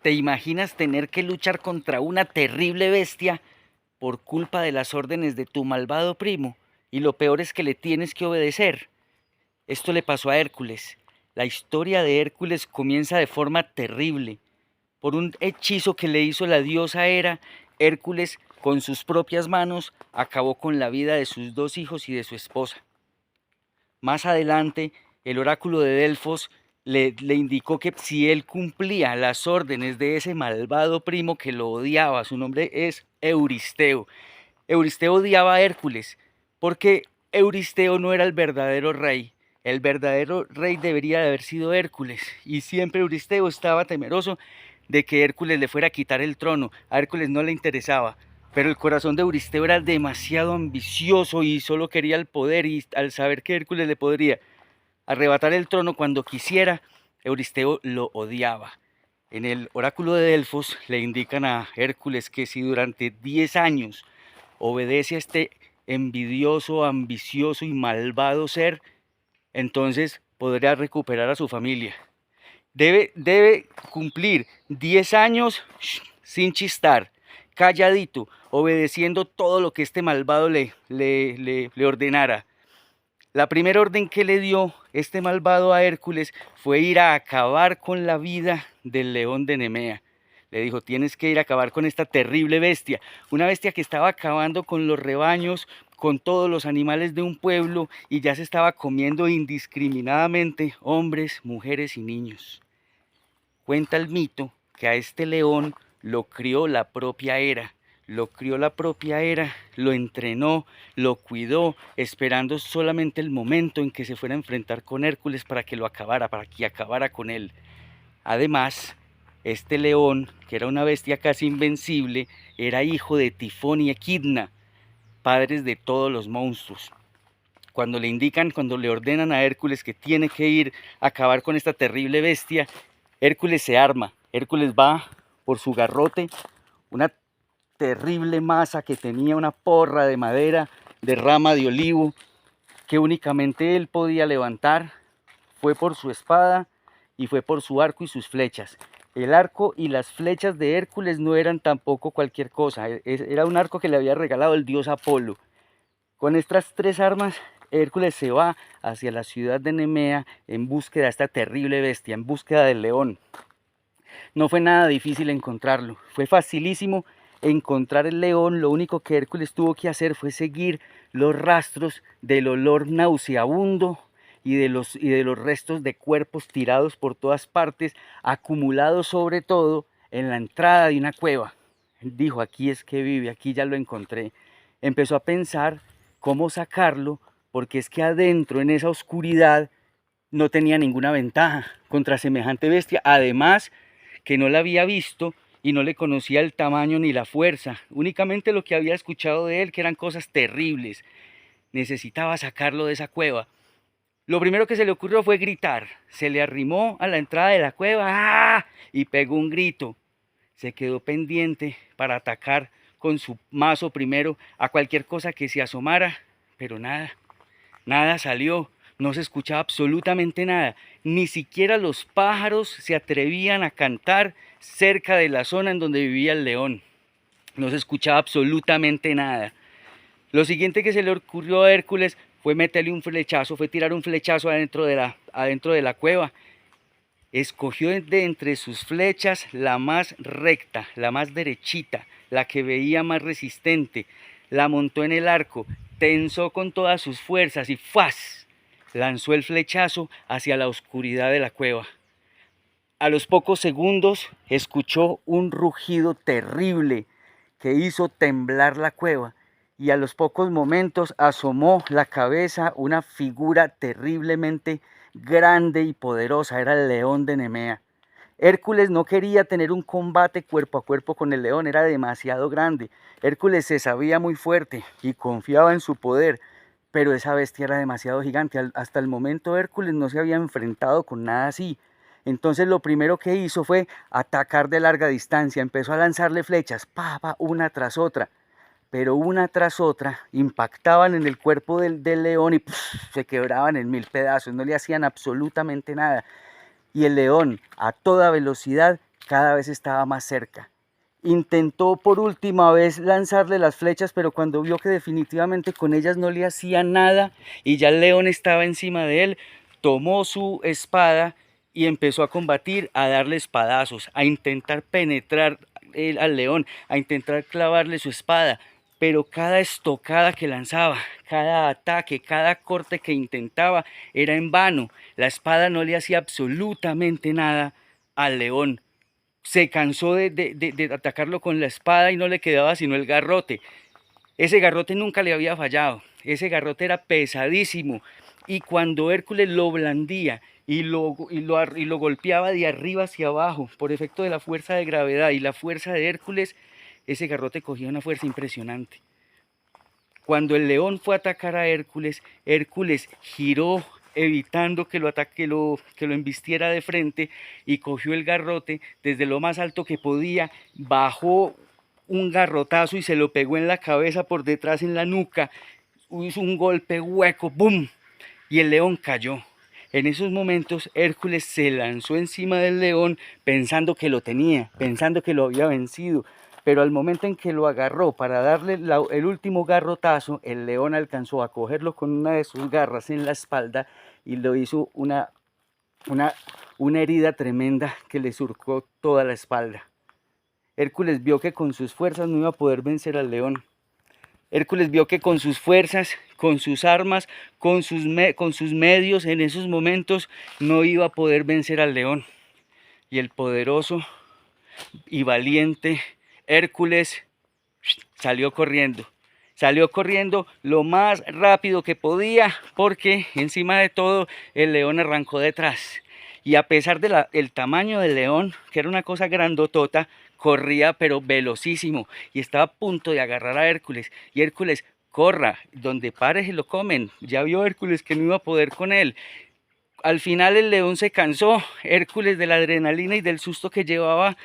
¿Te imaginas tener que luchar contra una terrible bestia por culpa de las órdenes de tu malvado primo? Y lo peor es que le tienes que obedecer. Esto le pasó a Hércules. La historia de Hércules comienza de forma terrible. Por un hechizo que le hizo la diosa Hera, Hércules, con sus propias manos, acabó con la vida de sus dos hijos y de su esposa. Más adelante, el oráculo de Delfos le indicó que si él cumplía las órdenes de ese malvado primo que lo odiaba, su nombre es Euristeo. Euristeo odiaba a Hércules porque Euristeo no era el verdadero rey. El verdadero rey debería de haber sido Hércules, y siempre Euristeo estaba temeroso de que Hércules le fuera a quitar el trono. A Hércules no le interesaba, pero el corazón de Euristeo era demasiado ambicioso y solo quería el poder, y al saber que Hércules le podría arrebatar el trono cuando quisiera, Euristeo lo odiaba. En el oráculo de Delfos le indican a Hércules que si durante 10 años obedece a este envidioso, ambicioso y malvado ser, entonces podrá recuperar a su familia. Debe cumplir 10 años sin chistar, calladito, obedeciendo todo lo que este malvado le ordenara. La primera orden que le dio este malvado a Hércules fue ir a acabar con la vida del león de Nemea. Le dijo, tienes que ir a acabar con esta terrible bestia, una bestia que estaba acabando con los rebaños, con todos los animales de un pueblo, y ya se estaba comiendo indiscriminadamente hombres, mujeres y niños. Cuenta el mito que a este león lo crió la propia Hera. Lo crió la propia Hera, lo entrenó, lo cuidó, esperando solamente el momento en que se fuera a enfrentar con Hércules para que lo acabara, para que acabara con él. Además, este león, que era una bestia casi invencible, era hijo de Tifón y Equidna, padres de todos los monstruos. Cuando le ordenan a Hércules que tiene que ir a acabar con esta terrible bestia, Hércules se arma. Hércules va por su garrote, una terrible masa que tenía una porra de madera, de rama de olivo, que únicamente él podía levantar. Fue por su espada y fue por su arco y sus flechas. El arco y las flechas de Hércules no eran tampoco cualquier cosa, era un arco que le había regalado el dios Apolo. Con estas tres armas, Hércules se va hacia la ciudad de Nemea en búsqueda de esta terrible bestia, en búsqueda del león. No fue nada difícil encontrarlo, fue facilísimo encontrar el león. Lo único que Hércules tuvo que hacer fue seguir los rastros del olor nauseabundo y de los restos de cuerpos tirados por todas partes, acumulados sobre todo en la entrada de una cueva. Él dijo, aquí es que vive, aquí ya lo encontré. Empezó a pensar cómo sacarlo, porque es que adentro, en esa oscuridad, no tenía ninguna ventaja contra semejante bestia. Además, que no la había visto y no le conocía el tamaño ni la fuerza, únicamente lo que había escuchado de él, que eran cosas terribles. Necesitaba sacarlo de esa cueva. Lo primero que se le ocurrió fue gritar. Se le arrimó a la entrada de la cueva, ¡ah!, y pegó un grito. Se quedó pendiente para atacar con su mazo primero a cualquier cosa que se asomara, pero nada, nada salió. No se escuchaba absolutamente nada, ni siquiera los pájaros se atrevían a cantar cerca de la zona en donde vivía el león. No se escuchaba absolutamente nada. Lo siguiente que se le ocurrió a Hércules fue meterle un flechazo, fue tirar un flechazo adentro de la cueva. Escogió de entre sus flechas la más recta, la más derechita, la que veía más resistente, la montó en el arco, tensó con todas sus fuerzas y ¡fas!, lanzó el flechazo hacia la oscuridad de la cueva. A los pocos segundos escuchó un rugido terrible que hizo temblar la cueva, y a los pocos momentos asomó la cabeza una figura terriblemente grande y poderosa. Era el león de Nemea. Hércules no quería tener un combate cuerpo a cuerpo con el león, era demasiado grande. Hércules se sabía muy fuerte y confiaba en su poder, pero esa bestia era demasiado gigante. Hasta el momento Hércules no se había enfrentado con nada así. Entonces lo primero que hizo fue atacar de larga distancia. Empezó a lanzarle flechas, una tras otra, pero una tras otra impactaban en el cuerpo del león y se quebraban en mil pedazos, no le hacían absolutamente nada. Y el león, a toda velocidad, cada vez estaba más cerca. Intentó por última vez lanzarle las flechas, pero cuando vio que definitivamente con ellas no le hacía nada y ya el león estaba encima de él, tomó su espada y empezó a combatir, a darle espadazos, a intentar penetrar al león, a intentar clavarle su espada. Pero cada estocada que lanzaba, cada ataque, cada corte que intentaba era en vano. La espada no le hacía absolutamente nada al león. Se cansó de atacarlo con la espada y no le quedaba sino el garrote. Ese garrote nunca le había fallado, ese garrote era pesadísimo, y cuando Hércules lo blandía y lo golpeaba de arriba hacia abajo por efecto de la fuerza de gravedad y la fuerza de Hércules, ese garrote cogía una fuerza impresionante. Cuando el león fue a atacar a Hércules, Hércules giró evitando que lo embistiera de frente y cogió el garrote desde lo más alto que podía, bajó un garrotazo y se lo pegó en la cabeza por detrás en la nuca, hizo un golpe hueco, ¡bum! Y el león cayó. En esos momentos Hércules se lanzó encima del león pensando que lo tenía, pensando que lo había vencido, pero al momento en que lo agarró para darle el último garrotazo, el león alcanzó a cogerlo con una de sus garras en la espalda y lo hizo una herida tremenda que le surcó toda la espalda. Hércules vio que con sus fuerzas no iba a poder vencer al león. Hércules vio que con sus fuerzas, con sus armas, con sus medios en esos momentos no iba a poder vencer al león. Y el poderoso y valiente Hércules salió corriendo lo más rápido que podía, porque encima de todo el león arrancó detrás. Y a pesar del tamaño del león, que era una cosa grandotota, corría pero velocísimo y estaba a punto de agarrar a Hércules. Y Hércules, corra, donde pare se lo comen. Ya vio Hércules que no iba a poder con él. Al final el león se cansó. Hércules, de la adrenalina y del susto que llevaba,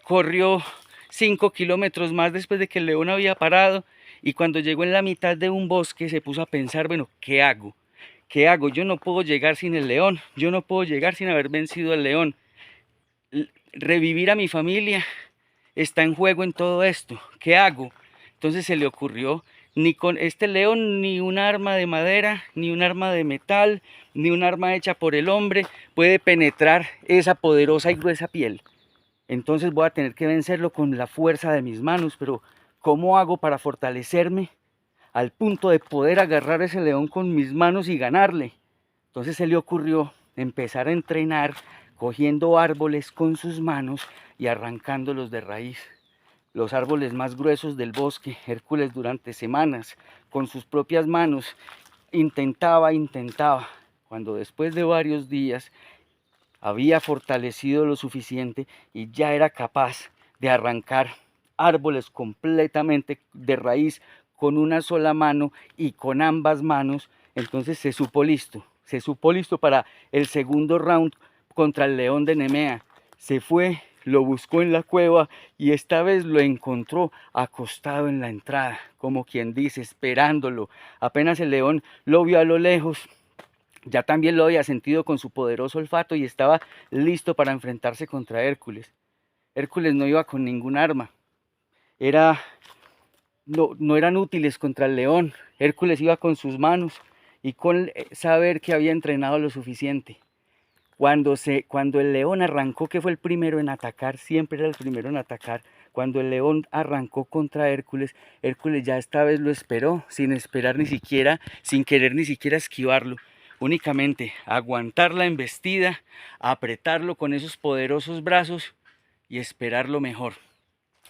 corrió 5 kilómetros más después de que el león había parado, y cuando llegó en la mitad de un bosque se puso a pensar, bueno, ¿qué hago? ¿Qué hago? Yo no puedo llegar sin el león, yo no puedo llegar sin haber vencido al león. Revivir a mi familia está en juego en todo esto, ¿qué hago? Entonces se le ocurrió, ni con este león, ni un arma de madera, ni un arma de metal, ni un arma hecha por el hombre puede penetrar esa poderosa y gruesa piel. Entonces voy a tener que vencerlo con la fuerza de mis manos, pero ¿cómo hago para fortalecerme al punto de poder agarrar ese león con mis manos y ganarle? Entonces se le ocurrió empezar a entrenar cogiendo árboles con sus manos y arrancándolos de raíz. Los árboles más gruesos del bosque, Hércules durante semanas, con sus propias manos, intentaba. Cuando después de varios días había fortalecido lo suficiente y ya era capaz de arrancar árboles completamente de raíz con una sola mano y con ambas manos, entonces se supo listo para el segundo round contra el león de Nemea. Se fue, lo buscó en la cueva y esta vez lo encontró acostado en la entrada, como quien dice, esperándolo. Apenas el león lo vio a lo lejos, ya también lo había sentido con su poderoso olfato y estaba listo para enfrentarse contra Hércules. Hércules no iba con ningún arma. No eran útiles contra el león. Hércules iba con sus manos y con saber que había entrenado lo suficiente. Cuando el león arrancó, que fue el primero en atacar, siempre era el primero en atacar. Cuando el león arrancó contra Hércules, Hércules ya esta vez lo esperó, sin querer ni siquiera esquivarlo. Únicamente aguantar la embestida, apretarlo con esos poderosos brazos y esperar lo mejor.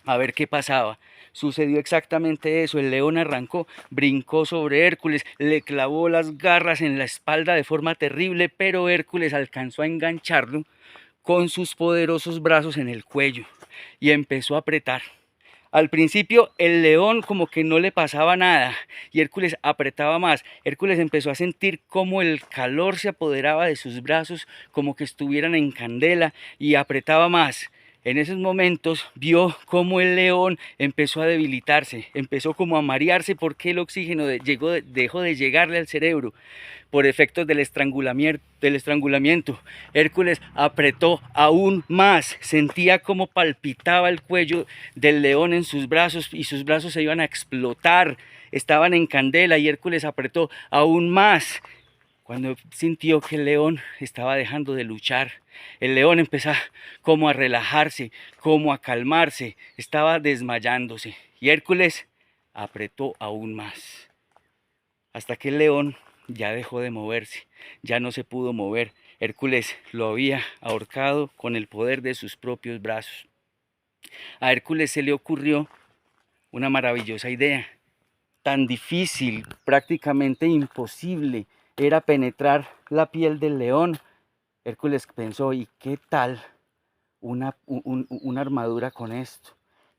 A ver qué pasaba. Sucedió exactamente eso. El león arrancó, brincó sobre Hércules, le clavó las garras en la espalda de forma terrible, pero Hércules alcanzó a engancharlo con sus poderosos brazos en el cuello y empezó a apretar. Al principio el león como que no le pasaba nada y Hércules apretaba más. Hércules empezó a sentir como el calor se apoderaba de sus brazos, como que estuvieran en candela, y apretaba más. En esos momentos vio cómo el león empezó a debilitarse, empezó como a marearse porque el oxígeno dejó de llegarle al cerebro por efectos del estrangulamiento. Hércules apretó aún más, sentía como palpitaba el cuello del león en sus brazos y sus brazos se iban a explotar, estaban en candela y Hércules apretó aún más. Cuando sintió que el león estaba dejando de luchar, el león empezó como a relajarse, como a calmarse, estaba desmayándose y Hércules apretó aún más, hasta que el león ya dejó de moverse, ya no se pudo mover. Hércules lo había ahorcado con el poder de sus propios brazos. A Hércules se le ocurrió una maravillosa idea. Tan difícil, prácticamente imposible, era penetrar la piel del león. Hércules pensó, ¿y qué tal una armadura con esto?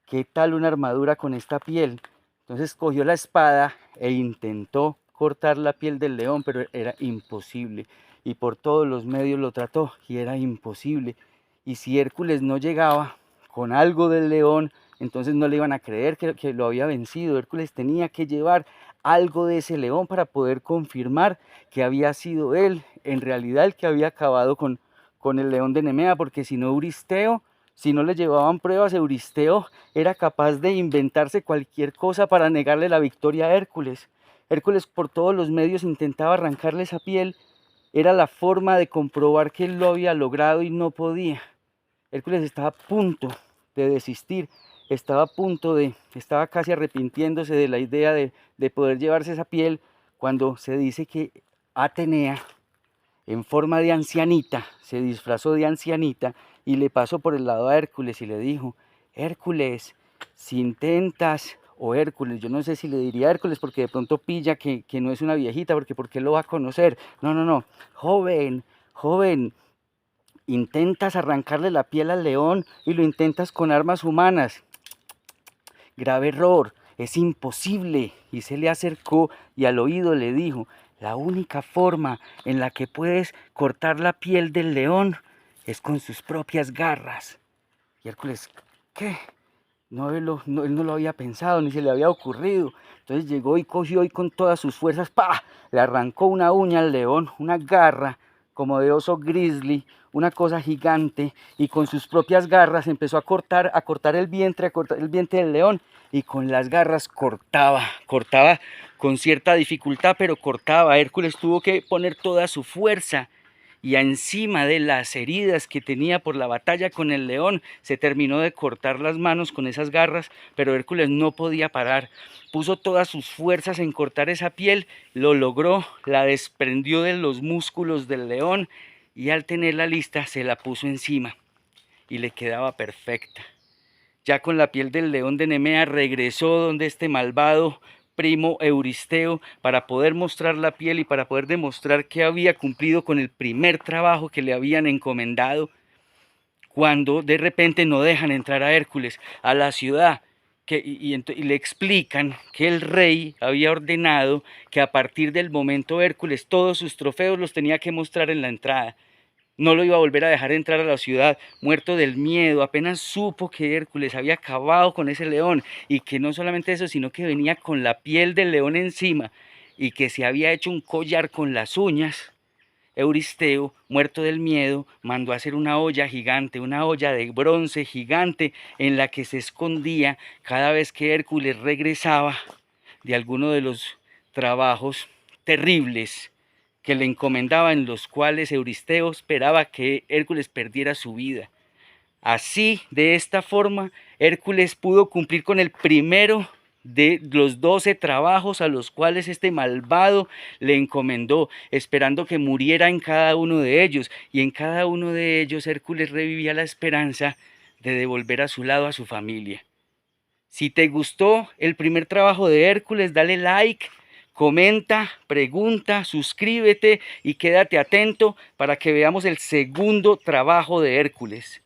¿Qué tal una armadura con esta piel? Entonces cogió la espada e intentó cortar la piel del león, pero era imposible. Y por todos los medios lo trató y era imposible. Y si Hércules no llegaba con algo del león, entonces no le iban a creer que lo había vencido. Hércules tenía que llevar algo de ese león para poder confirmar que había sido él, en realidad, el que había acabado con el león de Nemea, porque si no Euristeo, si no le llevaban pruebas, Euristeo era capaz de inventarse cualquier cosa para negarle la victoria a Hércules. Hércules por todos los medios intentaba arrancarle esa piel, era la forma de comprobar que él lo había logrado y no podía. Hércules estaba a punto de desistir, estaba casi arrepintiéndose de la idea de poder llevarse esa piel, cuando se dice que Atenea, en forma de ancianita, se disfrazó de ancianita y le pasó por el lado a Hércules y le dijo, Hércules, si intentas, o Hércules, yo no sé si le diría Hércules porque de pronto pilla que no es una viejita, porque ¿por qué lo va a conocer? No, joven, joven, intentas arrancarle la piel al león y lo intentas con armas humanas. Grave error, es imposible. Y se le acercó y al oído le dijo, la única forma en la que puedes cortar la piel del león es con sus propias garras. Y Hércules, ¿qué? Él no lo había pensado, ni se le había ocurrido. Entonces llegó y cogió y con todas sus fuerzas, ¡pah!, le arrancó una uña al león, una garra como de oso grizzly, una cosa gigante, y con sus propias garras empezó a cortar el vientre del león, y con las garras cortaba con cierta dificultad, pero cortaba. Hércules tuvo que poner toda su fuerza, y encima de las heridas que tenía por la batalla con el león, se terminó de cortar las manos con esas garras, pero Hércules no podía parar. Puso todas sus fuerzas en cortar esa piel, lo logró, la desprendió de los músculos del león y al tenerla lista se la puso encima y le quedaba perfecta. Ya con la piel del león de Nemea regresó donde este malvado primo Euristeo para poder mostrar la piel y para poder demostrar que había cumplido con el primer trabajo que le habían encomendado, cuando de repente no dejan entrar a Hércules a la ciudad y le explican que el rey había ordenado que a partir del momento Hércules todos sus trofeos los tenía que mostrar en la entrada. No lo iba a volver a dejar entrar a la ciudad. Muerto del miedo, apenas supo que Hércules había acabado con ese león, y que no solamente eso, sino que venía con la piel del león encima y que se había hecho un collar con las uñas, Euristeo, muerto del miedo, mandó a hacer una olla gigante, una olla de bronce gigante, en la que se escondía cada vez que Hércules regresaba de alguno de los trabajos terribles que le encomendaba, en los cuales Euristeo esperaba que Hércules perdiera su vida. Así, de esta forma, Hércules pudo cumplir con el primero de los 12 trabajos a los cuales este malvado le encomendó, esperando que muriera en cada uno de ellos, y en cada uno de ellos Hércules revivía la esperanza de devolver a su lado a su familia. Si te gustó el primer trabajo de Hércules, dale like, comenta, pregunta, suscríbete y quédate atento para que veamos el segundo trabajo de Hércules.